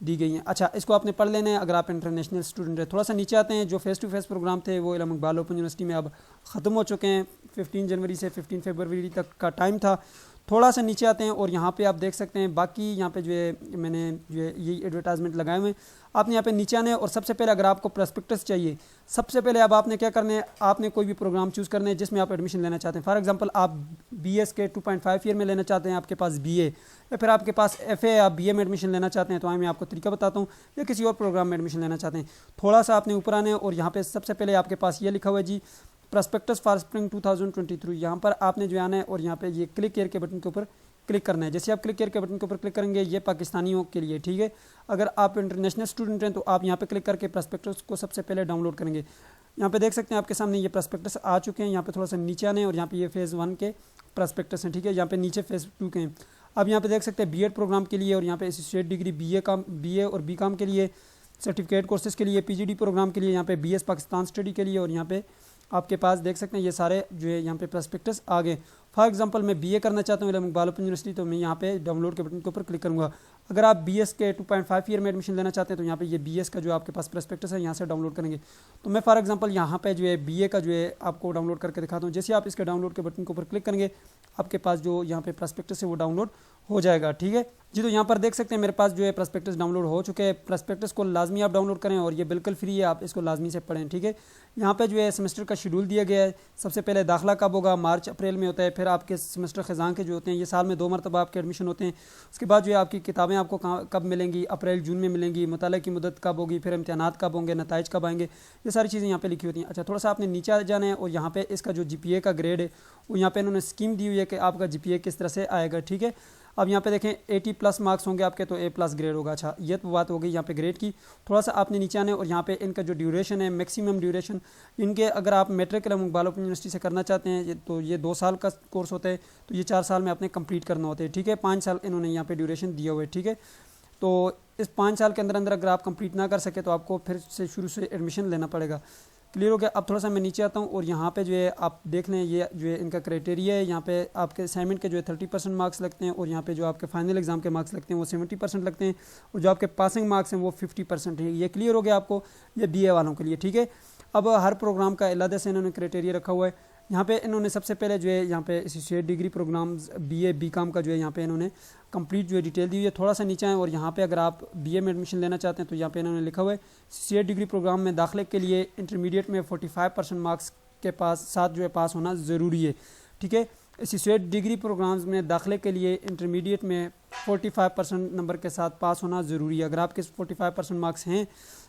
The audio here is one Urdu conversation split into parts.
دی گئی ہیں. اچھا اس کو آپ نے پڑھ لینا ہے اگر آپ انٹرنیشنل اسٹوڈنٹ ہیں. تھوڑا سا نیچے آتے ہیں. جو فیس ٹو فیس پروگرام تھے وہ علامہ اقبال اوپن یونیورسٹی میں اب ختم ہو چکے ہیں. 15 جنوری سے 15 فروری تک کا ٹائم تھا. تھوڑا سا نیچے آتے ہیں اور یہاں پہ آپ دیکھ سکتے ہیں باقی یہاں پہ جو ہے میں نے جو ہے یہی ایڈورٹائزمنٹ لگائے ہوئے ہیں. آپ نے یہاں پہ نیچے آنے اور سب سے پہلے اگر آپ کو پراسپیکٹس چاہیے, سب سے پہلے اب آپ نے کیا کرنا ہے, آپ نے کوئی بھی پروگرام چوز کرنا ہے جس میں آپ ایڈمیشن لینا چاہتے ہیں. فار ایگزامپل آپ بی ایس کے 2.5 ایئر میں لینا چاہتے ہیں, آپ کے پاس بی اے, یا پھر آپ کے پاس ایف اے, آپ بی اے میں ایڈمیشن لینا چاہتے ہیں تو میں آپ کو طریقہ بتاتا ہوں, یا کسی اور پروگرام میں ایڈمیشن لینا چاہتے ہیں. تھوڑا سا آپ نے اوپر آنے اور یہاں پہ سب سے پہلے آپ کے پاس یہ لکھا ہوا ہے جی پراسپیکٹس فار اسپرنگ 2023. یہاں پر آپ نے جو آنا ہے اور یہاں پہ یہ کلک ایئر کے بٹن کے اوپر کلک کرنا ہے. جیسے آپ کلک ایئر کے بٹن کے اوپر کلک کریں گے یہ پاکستانیوں کے لیے, ٹھیک ہے. اگر آپ انٹرنیشنل اسٹوڈنٹ ہیں تو آپ یہاں پہ کلک کر کے پراسپیکٹس کو سب سے پہلے ڈاؤن لوڈ کریں گے. یہاں پہ دیکھ سکتے ہیں آپ کے سامنے یہ پراسپیکٹس آ چکے ہیں. یہاں پہ تھوڑا سا نیچے آنے اور یہاں پہ یہ فیز 1 کے پراسپیکٹس ہیں, ٹھیک ہے. یہاں پہ نیچے فیز 2 کے ہیں. اب یہاں پہ دیکھ سکتے ہیں بی ایڈ پروگرام کے لیے اور یہاں پہ ایسوسیٹ ڈگری بی اے اور بی کام کے لیے, سرٹیفکیٹ کورسز کے لیے, پی جی ڈی پروگرام کے لیے, یہاں پہ بی ایس پاکستان اسٹڈی کے لیے, اور یہاں پہ آپ کے پاس دیکھ سکتے ہیں یہ سارے جو ہے یہاں پہ پراسپیکٹس آ گئے. فار ایگزامپل میں بی اے کرنا چاہتا ہوں علامہ اقبال اوپن یونیورسٹی, تو میں یہاں پہ ڈاؤن لوڈ کے بٹن کے اوپر کلک کروں گا. اگر آپ بی ایس کے 2.5 ایئر میں ایڈمیشن لینا چاہتے ہیں تو یہاں پہ یہ بی ایس کا جو آپ کے پاس پراسپیکٹس ہے یہاں سے ڈاؤن لوڈ کریں گے. تو میں فار ایگزامپل یہاں پہ جو ہے بی اے کا جو ہے آپ کو ڈاؤن لوڈ کر کے دکھاتا ہوں. جیسے آپ اس کے ڈاؤن لوڈ کے بٹن کے اوپر کلک کریں گے آپ کے پاس جو یہاں پہ پراسپیکٹس ہے وہ ڈاؤن لوڈ ہو جائے گا, ٹھیک ہے جی. تو یہاں پر دیکھ سکتے ہیں میرے پاس جو ہے پراسپیکٹس ڈاؤن لوڈ ہو چکے ہیں. پراسپیکٹس کو لازمی آپ ڈاؤن لوڈ کریں اور یہ بالکل فری ہے, آپ اس کو لازمی سے پڑھیں, ٹھیک ہے. یہاں پہ جو ہے سیمسٹر کا شیڈول دیا گیا ہے. سب سے پہلے داخلہ کب ہوگا, مارچ اپریل میں ہوتا ہے. پھر آپ کے سیمسٹر خزاں کے جو ہوتے ہیں یہ سال میں 2 مرتبہ آپ کے ایڈمیشن ہوتے ہیں. اس کے بعد جو ہے آپ کی کتابیں آپ کو کب ملیں گی, اپریل جون میں ملیں گی. مطالعہ کی مدت کب ہوگی, پھر امتحانات کب ہوں گے, نتائج کب آئیں گے, یہ ساری چیزیں یہاں پہ لکھی ہوتی ہیں. اچھا تھوڑا سا آپ نے نیچے جانا ہے اور یہاں پہ اس کا جو جی پی اے کا گریڈ ہے وہ یہاں پہ انہوں نے اسکیم دی ہوئی ہے کہ آپ کا جی پی اے کس طرح سے آئے گا, ٹھیک ہے. اب یہاں پہ دیکھیں 80+ مارکس ہوں گے آپ کے تو A+ گریڈ ہوگا. اچھا یہ تو بات ہو گئی یہاں پہ گریڈ کی. تھوڑا سا آپ نے نیچے آنے اور یہاں پہ ان کا جو ڈیوریشن ہے میکسیمم ڈیوریشن ان کے, اگر آپ میٹرک علامہ اقبال اوپن یونیورسٹی سے کرنا چاہتے ہیں تو یہ 2 سال کا کورس ہوتا ہے, تو یہ 4 سال میں آپ نے کمپلیٹ کرنا ہوتا ہے, ٹھیک ہے. 5 سال انہوں نے یہاں پہ ڈیوریشن دیا ہوا ہے, ٹھیک ہے. تو اس 5 سال کے اندر اگر آپ کمپلیٹ نہ کر سکے تو آپ کو پھر سے شروع سے ایڈمیشن لینا پڑے گا. کلیئر ہو گیا. اب تھوڑا سا میں نیچے آتا ہوں اور یہاں پہ جو ہے آپ دیکھ لیں یہ جو ہے ان کا کرائٹیریا ہے. یہاں پہ آپ کے اسائنمنٹ کے جو ہے 30% مارکس لگتے ہیں اور یہاں پہ جو آپ کے فائنل ایگزام کے مارکس لگتے ہیں وہ 70% لگتے ہیں, اور جو آپ کے پاسنگ مارکس ہیں وہ 50% ہیں. یہ کلیئر ہو گیا آپ کو, یہ بی اے والوں کے لیے, ٹھیک ہے. اب ہر پروگرام کا علیحدہ سے انہوں نے کرائٹیریا رکھا ہوا ہے. یہاں پہ انہوں نے سب سے پہلے جو ہے یہاں پہ associate degree programmes B A B com کا جو ہے یہاں پہ انہوں نے کمپلیٹ جو ہے ڈیٹیل دی ہوئی ہے. تھوڑا سا نیچے آئیں اور یہاں پہ اگر آپ بی اے میں ایڈمیشن لینا چاہتے ہیں تو یہاں پہ انہوں نے لکھا ہوا ہے ایسوسیٹ ڈگری پروگرام میں داخلے کے لیے انٹرمیڈیٹ میں 45% مارکس کے ساتھ جو ہے پاس ہونا ضروری ہے, ٹھیک ہے. ایسوسیٹ ڈگری پروگرامز میں داخلے کے لیے انٹرمیڈیٹ میں 45% نمبر کے ساتھ پاس ہونا ضروری ہے. اگر آپ کے 45% مارکس ہیں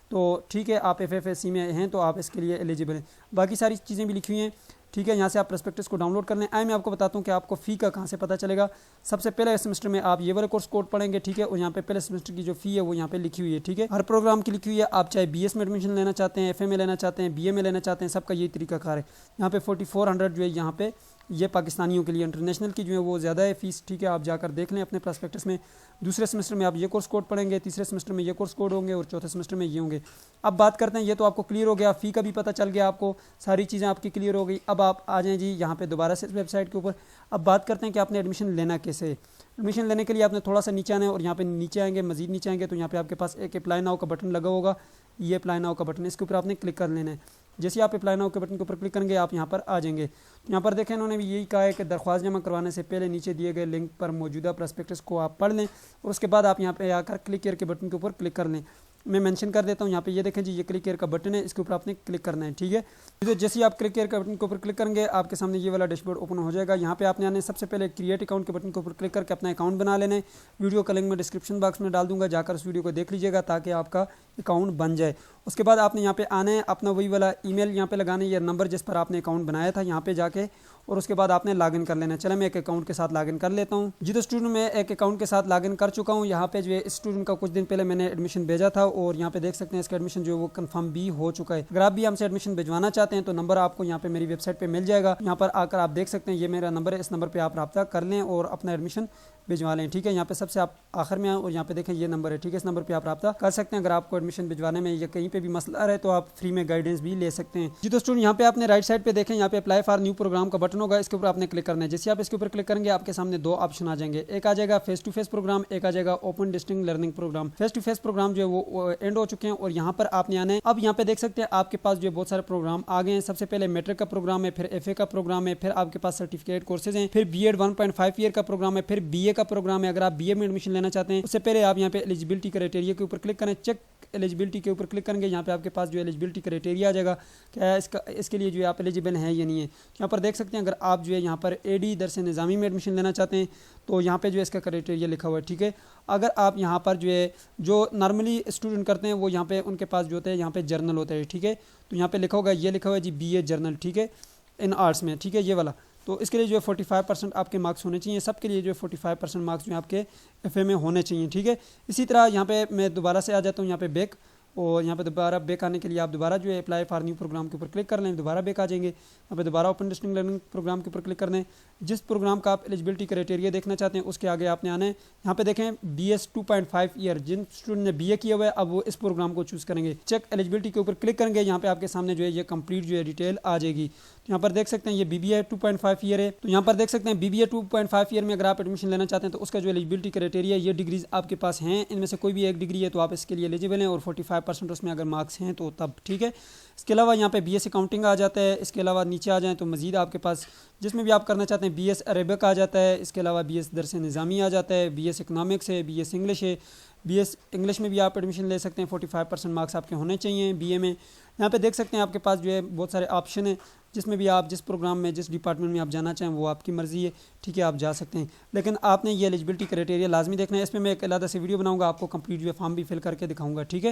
تو ٹھیک ہے, آپ FFSC میں ہیں تو آپ اس کے لیے ایلیجیبل ہیں. باقی ساری چیزیں بھی لکھی ہوئی ہیں, ٹھیک ہے. یہاں سے آپ پراسپیکٹس کو ڈاؤن لوڈ کر لیں. میں آپ کو بتاتا ہوں کہ آپ کو فی کا کہاں سے پتہ چلے گا. سب سے پہلے سیمسٹر میں آپ یہ والا کورس کوڈ پڑھیں گے, ٹھیک ہے, اور یہاں پہ پہلے سیمسٹر کی جو فی ہے وہ یہاں پہ لکھی ہوئی ہے, ٹھیک ہے. ہر پروگرام کی لکھی ہوئی ہے. آپ چاہے بی ایس میں ایڈمیشن لینا چاہتے ہیں, ایف اے میں لینا چاہتے ہیں, بی اے میں لینا چاہتے ہیں, سب کا یہی طریقہ کار ہے. یہاں پہ 4400 جو ہے یہاں پہ یہ پاکستانیوں کے لیے, انٹرنیشنل کی جو ہے وہ زیادہ ہے فیس, ٹھیک ہے. آپ جا کر دیکھ لیں اپنے پراسپیکٹس میں. دوسرے سیمسٹر میں آپ یہ کورس کوڈ پڑھیں گے, تیسرے سیمسٹر میں یہ کورس کوڈ ہوں گے, اور چوتھے سیمسٹر میں یہ ہوں گے. اب بات کرتے ہیں, یہ تو آپ کو کلیئر ہو گیا, فی کا بھی پتہ چل گیا آپ کو, ساری چیزیں آپ کی کلیئر ہو گئی. اب آپ آ جائیں جی یہاں پہ دوبارہ سے ویب سائٹ کے اوپر. اب بات کرتے ہیں کہ آپ نے ایڈمیشن لینا کیسے. ایڈمیشن لینے کے لیے آپ نے تھوڑا سا نیچے آنا ہے اور یہاں پہ نیچے آئیں گے, مزید نیچے آئیں گے تو یہاں پہ آپ کے پاس ایک اپلائی ناؤ کا بٹن لگا ہوگا. یہ اپلائی ناؤ کا بٹن, اس کے اوپر آپ نے کلک کر لینا ہے. جیسے آپ اپلائی ناؤ کے بٹن کے اوپر کلک کریں گے آپ یہاں پر آ جائیں گے. یہاں پر دیکھیں انہوں نے بھی یہی کہا ہے کہ درخواست جمع کروانے سے پہلے نیچے دیے گئے لنک پر موجودہ پراسپیکٹس کو آپ پڑھ لیں, اور اس کے بعد آپ یہاں پہ آ کر کلک کیئر کے بٹن کے اوپر کلک کر لیں. میں مینشن کر دیتا ہوں یہاں پہ, یہ دیکھیں جی یہ کلک کیئر کا بٹن ہے, اس کے اوپر آپ نے کلک کرنا ہے, ٹھیک ہے. تو جیسے آپ کلک کیئر کا بٹن کے اوپر کلک کریں گے آپ کے سامنے یہ والا ڈیش بورڈ اوپن ہو جائے گا. یہاں پہ آپ نے آنے سب سے پہلے کریٹ اکاؤنٹ کے بٹن کے اوپر کلک کر کے اپنا اکاؤنٹ بنا لینا ہے. ویڈیو کا لنک میں ڈسکرپشن باکس میں ڈال دوں گا, جا کر اس ویڈیو کو دیکھ لیجیے گا تاکہ آپ کا اکاؤنٹ بن جائے. اس کے بعد آپ نے یہاں پہ آنا ہے, اپنا وہی والا ای میل یہاں پہ لگانا ہے, یہ نمبر جس پر آپ نے اکاؤنٹ بنایا تھا یہاں پہ جا کے, اور اس کے بعد آپ نے لاگ ان کر لینا ہے. چلے میں ایک اکاؤنٹ کے ساتھ لاگ ان کر لیتا ہوں. جی تو اسٹوڈنٹ میں ایک اکاؤنٹ کے ساتھ لاگ ان کر چکا ہوں. یہاں پہ جو ہے اسٹوڈنٹ کا کچھ دن پہلے میں نے ایڈمیشن بھیجا تھا اور یہاں پہ دیکھ سکتے ہیں اس کا ایڈمیشن جو ہے وہ کنفرم بھی ہو چکا ہے. اگر آپ بھی ہم سے ایڈمیشن بھجوانا چاہتے ہیں تو نمبر آپ کو یہاں پہ میری ویب سائٹ پہ مل جائے گا. یہاں پر آ کر آپ دیکھ سکتے ہیں یہ میرا نمبر ہے, اس نمبر پہ آپ رابطہ کر لیں اور اپنا ایڈمیشن بھجوا لیں, ٹھیک ہے. یہاں پہ سب سے آپ آخر میں آئیں اور یہاں پہ دیکھیں یہ نمبر ہے, ٹھیک ہے. اس نمبر پہ آپ رابطہ کر سکتے ہیں اگر آپ کو ایڈمیشن بھجوانے میں یا کہیں پہ بھی مسئلہ رہے تو آپ فری میں گائیڈنس بھی لے سکتے ہیں جی۔ تو اسٹوڈنٹ یہاں پہ آپ نے رائٹ سائڈ پہ دیکھیں، یہاں پہ اپلائی فار نیو پروگرام کا بٹن ہوگا، اس کے اوپر آپ نے کلک کرنا ہے۔ جیسے آپ اس کے اوپر کلک کریں گے آپ کے سامنے دو آپشن آ جائیں گے، ایک آ جائے گا فیس ٹو فیس پروگرام، ایک آ جائے گا open distance learning programme. Face to face programme جو ہے وہ اینڈ ہو چکے ہیں اور یہاں پر آپ نے آنا ہے۔ اب یہاں پہ دیکھ سکتے ہیں آپ کے پاس جو بہت سارے پروگرام آ گئے ہیں۔ سب سے پہلے میٹرک کا پروگرام ہے، پھر ایف اے کا پروگرام ہے، پھر آپ کے پاس سرٹیفکیٹ کورسز ہیں، پھر بی ایڈ 1.5 ایئر کا پروگرام ہے، پھر بی اے کا پروگرام ہے۔ اگر آپ بی اے میں ایڈمیشن لینا چاہتے ہیں اس سے پہلے آپ یہاں پہ ایلیجیبلٹی کرائٹیریا کے اوپر کلک کریں، چیک ایلیجیبلٹی کے اوپر کلک کریں گے، یہاں پہ آپ کے پاس جو ایلیجیبلٹی کرائٹیریا آ جائے گا کہ اس کے لیے جو ہے آپ ایلیجیبل ہیں یا نہیں ہے۔ یہاں پر دیکھ سکتے ہیں اگر آپ جو ہے یہاں پر اے ڈی درس نظامی میں ایڈمیشن لینا چاہتے ہیں تو یہاں پہ جو ہے اس کا کرائٹیریا لکھا ہوا ہے، ٹھیک ہے۔ اگر آپ یہاں پر جو ہے جو نارملی اسٹوڈنٹ کرتے ہیں وہ یہاں پہ ان کے پاس جو ہوتا ہے یہاں پہ جرنل ہوتا ہے، ٹھیک ہے، تو یہاں پہ لکھا ہوگا، یہ لکھا ہوا ہے جی بی اے جرنل، ٹھیک ہے، ان آرٹس میں، ٹھیک ہے، یہ والا۔ تو اس کے لیے جو ہے 45% آپ کے مارکس ہونے چاہیے، سب کے لیے جو ہے 45% مارکس جو ہے آپ کے ایف اے میں ہونے چاہیے، ٹھیک ہے۔ اسی طرح یہاں پہ میں دوبارہ سے آ جاتا ہوں یہاں پہ بیک، اور یہاں پہ دوبارہ بیک آنے کے لیے آپ دوبارہ جو ہے اپلائی فار نیو پروگرام کے اوپر کلک کر لیں، دوبارہ بیک آ جائیں گے۔ یہاں پہ دوبارہ اوپن ڈسٹنگ لرننگ پروگرام کے اوپر کلک کر لیں، جس پروگرام کا آپ ایلیجیبلٹی کرائٹیریا دیکھنا چاہتے ہیں اس کے آگے آپ نے آنا ہے۔ یہاں پہ دیکھیں بی ایس 2.5 ایئر، جن اسٹوڈنٹ نے بی اے کیا ہوا ہے اب وہ اس پروگرام کو چوز کریں گے، چیک ایلیجیبلٹی کے اوپر کلک کریں گے، یہاں پہ آپ کے سامنے جو ہے یہ کمپلیٹ جو ہے ڈیٹیل آ جائے گی۔ یہاں پر دیکھ سکتے ہیں یہ بی بی اے 2.5 ایئر ہے، تو یہاں پر دیکھ سکتے ہیں بی بی اے 2.5 ایئر میں اگر آپ ایڈمیشن لینا چاہتے ہیں تو اس کا جو ایلیجیبلٹی کرائٹیریا یہ ڈگریز آپ کے پاس ہیں، ان میں سے کوئی بھی ایک ڈگری ہے تو آپ اس کے لیے ایلیجیبل ہیں، اور 45% اس میں اگر مارکس ہیں تو تب، ٹھیک ہے۔ اس کے علاوہ یہاں پہ بی ایس اکاؤنٹنگ آ جاتا ہے، اس کے علاوہ نیچے آ جائیں تو مزید آپ کے پاس جس میں بھی آپ کرنا چاہتے ہیں بی ایس عربک آ جاتا ہے، اس کے علاوہ بی ایس درس نظامی آ جاتا ہے، بی ایس اکنامکس ہے، بی ایس انگلش ہے، بی ایس انگلش میں بھی آپ ایڈمیشن لے سکتے ہیں، 45% مارکس آپ کے ہونے چاہیے بی اے میں۔ یہاں پہ دیکھ سکتے ہیں آپ کے پاس جو ہے بہت سارے آپشن ہیں، جس میں بھی آپ جس پروگرام میں جس ڈپارٹمنٹ میں آپ جانا چاہیں وہ آپ کی مرضی ہے، ٹھیک ہے، آپ جا سکتے ہیں، لیکن آپ نے یہ ایلیجیبلٹی کرائٹیریا لازمی دیکھنا ہے۔ اس میں میں ایک علیحدہ سے ویڈیو بناؤں گا، آپ کو کمپلیٹ جو ہے فارم بھی فل کر کے دکھاؤں گا، ٹھیک ہے۔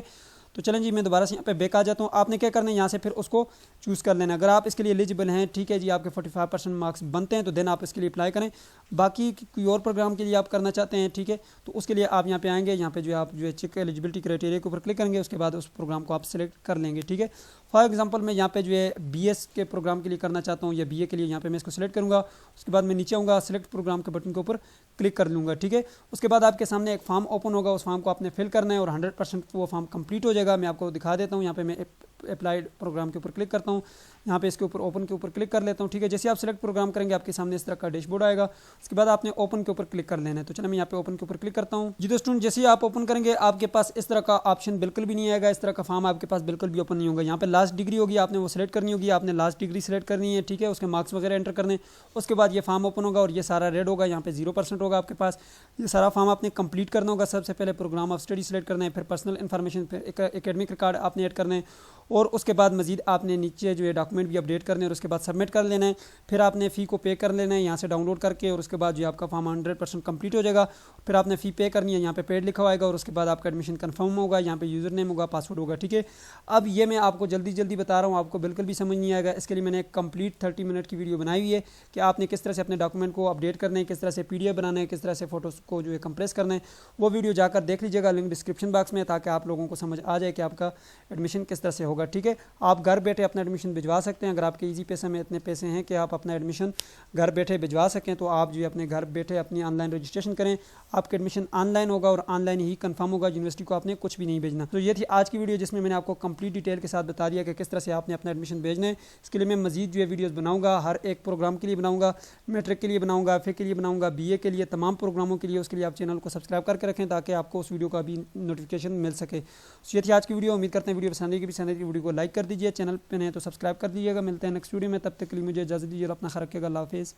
تو چلیں جی میں دوبارہ سے یہاں پہ بیک آ جاتا ہوں، آپ نے کیا کرنا ہے یہاں سے پھر اس کو چوز کر لینا، اگر آپ اس کے لیے ایلیجیبل ہیں، ٹھیک ہے جی، آپ کے 45% مارکس بنتے ہیں تو دین آپ اس کے لیے اپلائی کریں۔ باقی کوئی اور پروگرام کے لیے آپ کرنا چاہتے ہیں، ٹھیک ہے، تو اس کے لیے آپ یہاں پہ آئیں گے، یہاں پہ جو ہے آپ جو ہے چیک ایلیجیبلٹی کرائٹیریا کے اوپر کلک کریں گے، اس کے بعد اس پروگرام کو آپ سلیکٹ کر لیں گے، ٹھیک ہے۔ فار ایگزامپل میں یہاں پہ جو ہے بی ایس کے پروگرام کے لیے کرنا چاہتا ہوں یا بی اے کے لیے، یہاں پہ میں اس کو سلیکٹ کروں گا، اس کے بعد میں نیچے آؤں گا، سلیکٹ پروگرام کے بٹن کے اوپر کلک کر لوں گا، ٹھیک ہے۔ اس کے بعد آپ کے سامنے ایک فارم اوپن ہوگا، اس فارم کو آپ نے فل کرنا ہے اور 100% وہ فارم کمپلیٹ ہو جائے گا۔ میں آپ کو دکھا دیتا ہوں، یہاں پہ میں اپلائیڈ پروگرام کے اوپر کلک کرتا ہوں، یہاں پہ اس کے اوپر اوپن کے اوپر کلک کر لیتا ہوں، ٹھیک ہے۔ جیسے آپ سلیکٹ پروگرام کریں گے آپ کے سامنے اس طرح کا ڈیش بورڈ آئے گا، اس کے بعد آپ نے اوپن کے اوپر کلک کر لینا ہے۔ تو چلیں میں یہاں پہ اوپن کے اوپر کلک کرتا ہوں جی۔ تو اسٹوڈنٹ جیسے آپ اوپن کریں گے آپ کے پاس اس طرح کا آپشن بالکل بھی نہیں آئے گا، اس طرح کا فارم آپ کے پاس بالکل بھی اوپن نہیں ہوگا۔ یہاں پہ لاسٹ ڈگری ہوگی، آپ نے وہ سلیکٹ کرنی ہوگی، آپ نے لاسٹ ڈگری سلیکٹ کرنی ہے، ٹھیک ہے، اس کے مارکس وغیرہ انٹر کرنے، اس کے بعد یہ فارم اوپن ہوگا اور یہ سارا ریڈ ہوگا، یہاں پہ 0% ہوگا آپ کے پاس۔ یہ سارا فارم آپ نے کمپلیٹ کرنا ہوگا، سب سے پہلے پروگرام آف اسٹڈی سلیکٹ کرنا ہے، پھر پرسنل انفارمیشن، پھر اکیڈمک ریکارڈ آپ نے ایڈ کرنا ہے، اور اس کے بعد مزید آپ نے نیچے جو ہے ڈاکومنٹ بھی اپڈیٹ کرنے ہیں اور اس کے بعد سبمٹ کر لینا ہے۔ پھر آپ نے فی کو پے کر لینا ہے یہاں سے ڈاؤن لوڈ کر کے، اور اس کے بعد جو آپ کا فارم 100% کمپلیٹ ہو جائے گا۔ پھر آپ نے فی پے کرنی ہے، یہاں پہ پیڈ لکھا ہوئے گا، اور اس کے بعد آپ کا ایڈمیشن کنفرم ہوگا، یہاں پہ یوزر نیم ہوگا، پاسورڈ ہوگا، ٹھیک ہے۔ اب یہ میں آپ کو جلدی بتا رہا ہوں، آپ کو بالکل بھی سمجھ نہیں آئے گا، اس کے لیے میں نے ایک کمپلیٹ 30 منٹ کی ویڈیو بنائی ہوئی ہے کہ آپ نے کس طرح سے اپنے ڈاکومنٹ کو اپڈیٹ کرنا ہے، کس طرح سے PDF بنانا ہے، کس طرح سے فوٹوز کو جو ہے کمپریس کرنا ہے۔ وہ ویڈیو جا کر دیکھ لیجیے گا، لنک ڈسکرپشن باکس میں، تاکہ آپ لوگوں کو سمجھ آ جائے کہ آپ کا ایڈمیشن کس طرح سے ہوگا، ٹھیک ہے۔ آپ گھر بیٹھے اپنا ایڈمیشن بھجوا سکتے ہیں، اگر آپ کے ایزی پیسے میں اتنے پیسے ہیں کہ آپ اپنا ایڈمیشن گھر بیٹھے بھجوا سکیں تو آپ جو ہے اپنے گھر بیٹھے اپنی آن لائن رجسٹریشن کریں، آپ کا ایڈمیشن آن لائن ہوگا اور آن لائن ہی کنفرم ہوگا، یونیورسٹی کو آپ نے کچھ بھی نہیں بھیجنا۔ تو یہ تھی آج کی ویڈیو جس میں نے آپ کو کمپلیٹ ڈیٹیل کے ساتھ بتا دیا کہ کس طرح سے آپ نے اپنا ایڈمیشن بھیجنا ہے۔ اس کے لیے میں مزید جو ہے ویڈیوز بناؤں گا، ہر ایک پروگرام کے لیے بناؤں گا، میٹرک کے لیے بناؤں گا، FA کے لیے بناؤں گا، BA کے لیے، تمام پروگراموں کے لیے۔ اس کے لیے آپ چینل کو سبسکرائب کر کے رکھیں تاکہ آپ کو اس ویڈیو کا بھی نوٹیفیکیشن مل سکے۔ یہ تھی آج کی ویڈیو، امید کرتے ہیں ویڈیو پسند آئی، ویڈیو کو لائک کر دیجیے، چینل پہ نئے تو سبسکرائب کر دیجیے گا۔ ملتے ہیں نیکسٹ ویڈیو میں، تب تک کے لیے مجھے اجازت دیجیے اور اپنا خیال رکھیے گا۔ اللہ حافظ۔